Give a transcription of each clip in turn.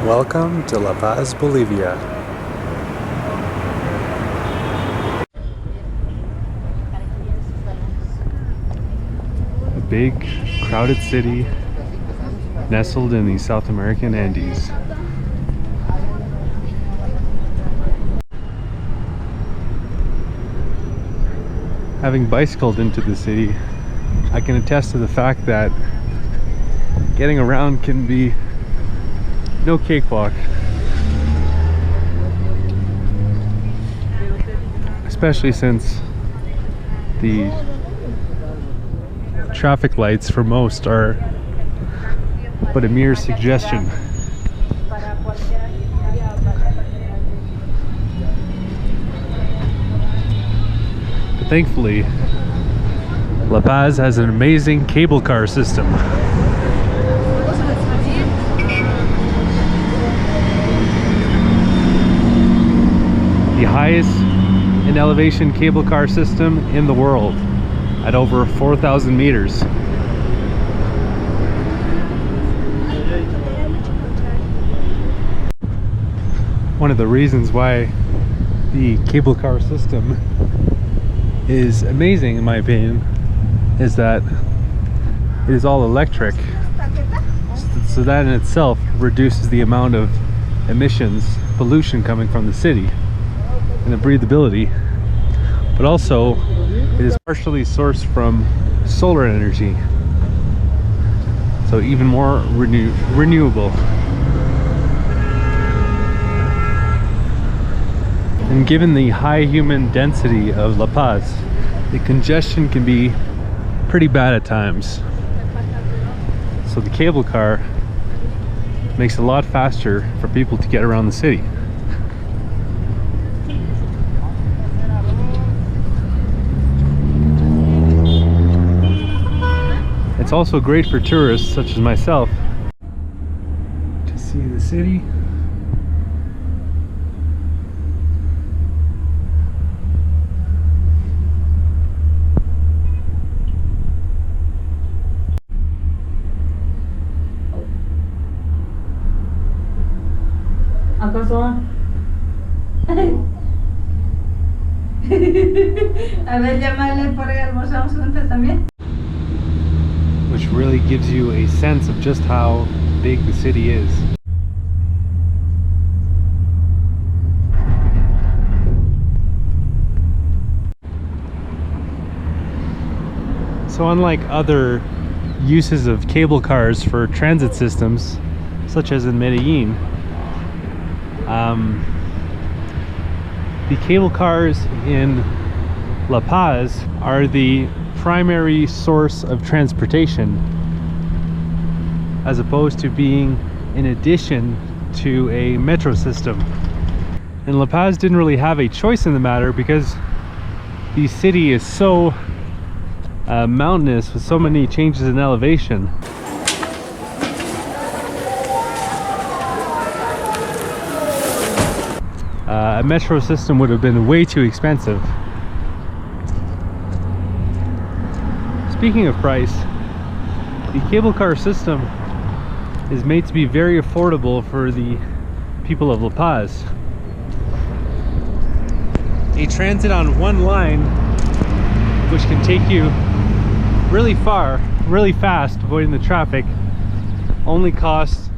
Welcome to La Paz, Bolivia. A big, crowded city nestled in the South American Andes. Having bicycled into the city, I can attest to the fact that getting around can be no cakewalk. Especially since the traffic lights for most are but a mere suggestion. But thankfully, La Paz has an amazing cable car system. The highest in elevation cable car system in the world at over 4,000 meters. One of the reasons why the cable car system is amazing, in my opinion, is that it is all electric. So that in itself reduces the amount of emissions, pollution coming from the city, and the breathability. But also, it is partially sourced from solar energy, so even more renewable. And given the high human density of La Paz, the congestion can be pretty bad at times. So the cable car makes it a lot faster for people to get around the city. It's also great for tourists such as myself to see the city. ¿Acaso? A ver, llamarle por ahí almorzamos juntas también. Which really gives you a sense of just how big the city is. So unlike other uses of cable cars for transit systems, such as in Medellin, the cable cars in La Paz are the primary source of transportation, as opposed to being in addition to a metro system. And La Paz didn't really have a choice in the matter because the city is so mountainous with so many changes in elevation. A metro system would have been way too expensive. Speaking of price, the cable car system is made to be very affordable for the people of La Paz. A transit on one line, which can take you really far, really fast, avoiding the traffic, only costs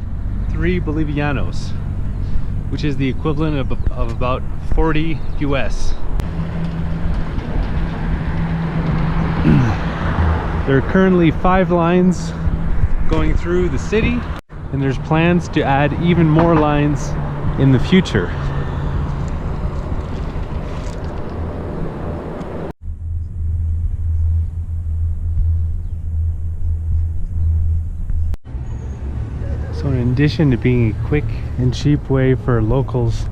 3 Bolivianos, which is the equivalent of about 40 US. There are currently 5 lines going through the city, and there's plans to add even more lines in the future. So in addition to being a quick and cheap way for locals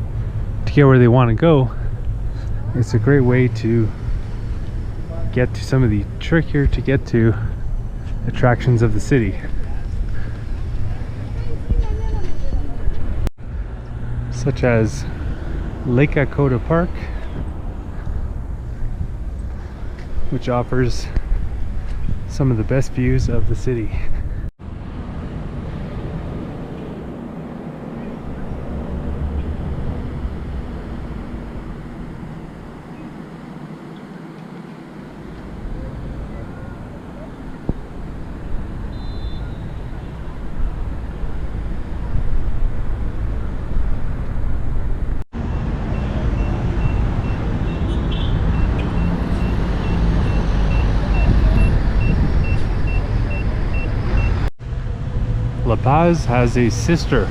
to get where they want to go, it's a great way to get to some of the trickier to get to attractions of the city. Such as Lake Akota Park, which offers some of the best views of the city. La Paz has a sister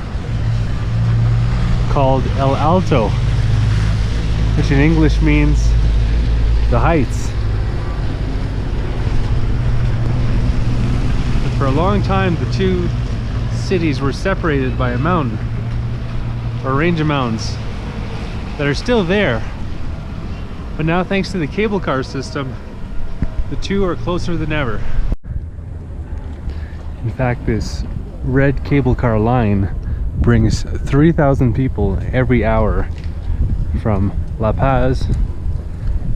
called El Alto, which in English means the heights. And for a long time, the two cities were separated by a mountain, or a range of mountains that are still there. But now, thanks to the cable car system, the two are closer than ever. In fact, this red cable car line brings 3,000 people every hour from La Paz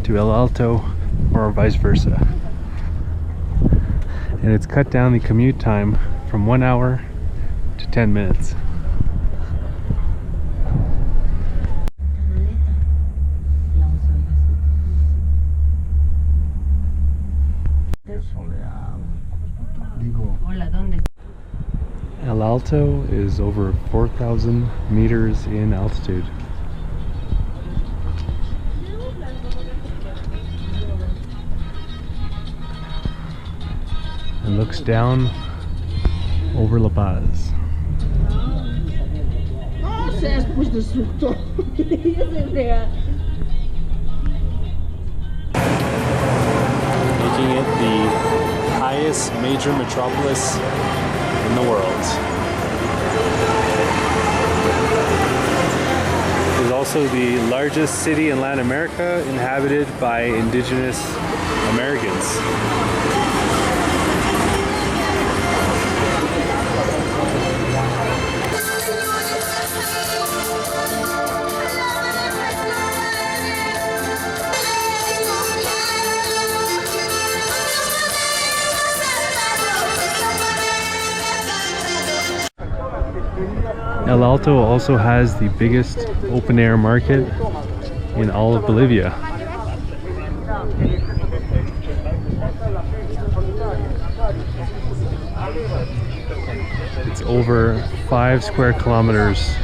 to El Alto, or vice versa. And it's cut down the commute time from 1 hour to 10 minutes. El Alto is over 4,000 meters in altitude. And looks down over La Paz. Making it the highest major metropolis in the world. It is also the largest city in Latin America inhabited by indigenous Americans. El Alto also has the biggest open-air market in all of Bolivia. It's over 5 square kilometers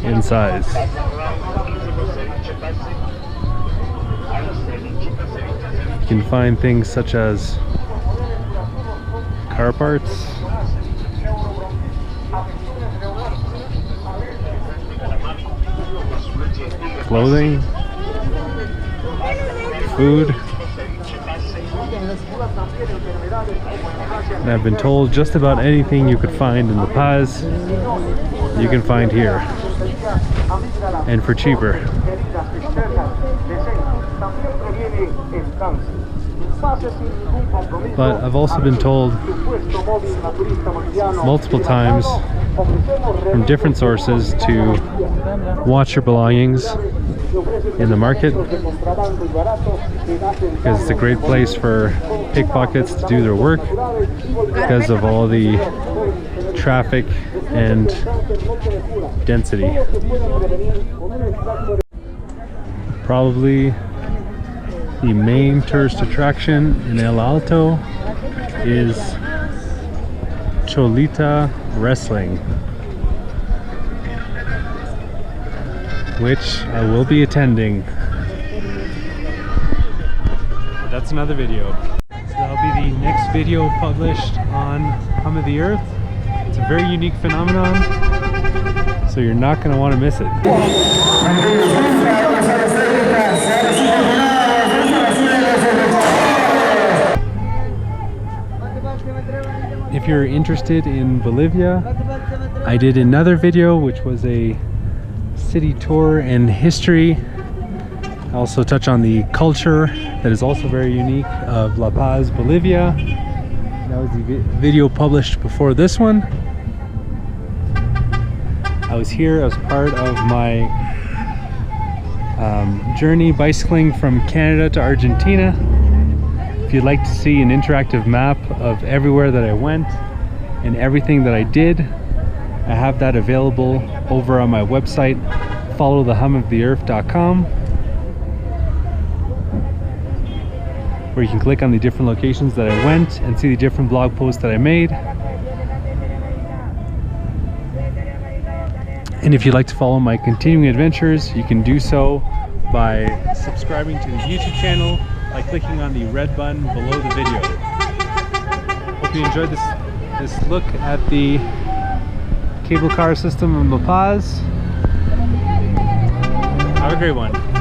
in size. You can find things such as car parts, clothing, food, and I've been told just about anything you could find in La Paz, you can find here, and for cheaper. But I've also been told multiple times from different sources to watch your belongings in the market, because it's a great place for pickpockets to do their work because of all the traffic and density. Probably the main tourist attraction in El Alto is Cholita Wrestling, which I will be attending. But that's another video. So that'll be the next video published on Hum of the Earth. It's a very unique phenomenon, so you're not going to want to miss it. If you're interested in Bolivia, I did another video which was a city tour and history. I also touch on the culture that is also very unique of La Paz, Bolivia. That was the video published before this one. I was here as part of my journey bicycling from Canada to Argentina. If you'd like to see an interactive map of everywhere that I went and everything that I did, I have that available over on my website, followthehumoftheearth.com, where you can click on the different locations that I went and see the different blog posts that I made. And if you'd like to follow my continuing adventures, you can do so by subscribing to the YouTube channel by clicking on the red button below the video. Hope you enjoyed this look at the cable car system in La Paz. Have a great one.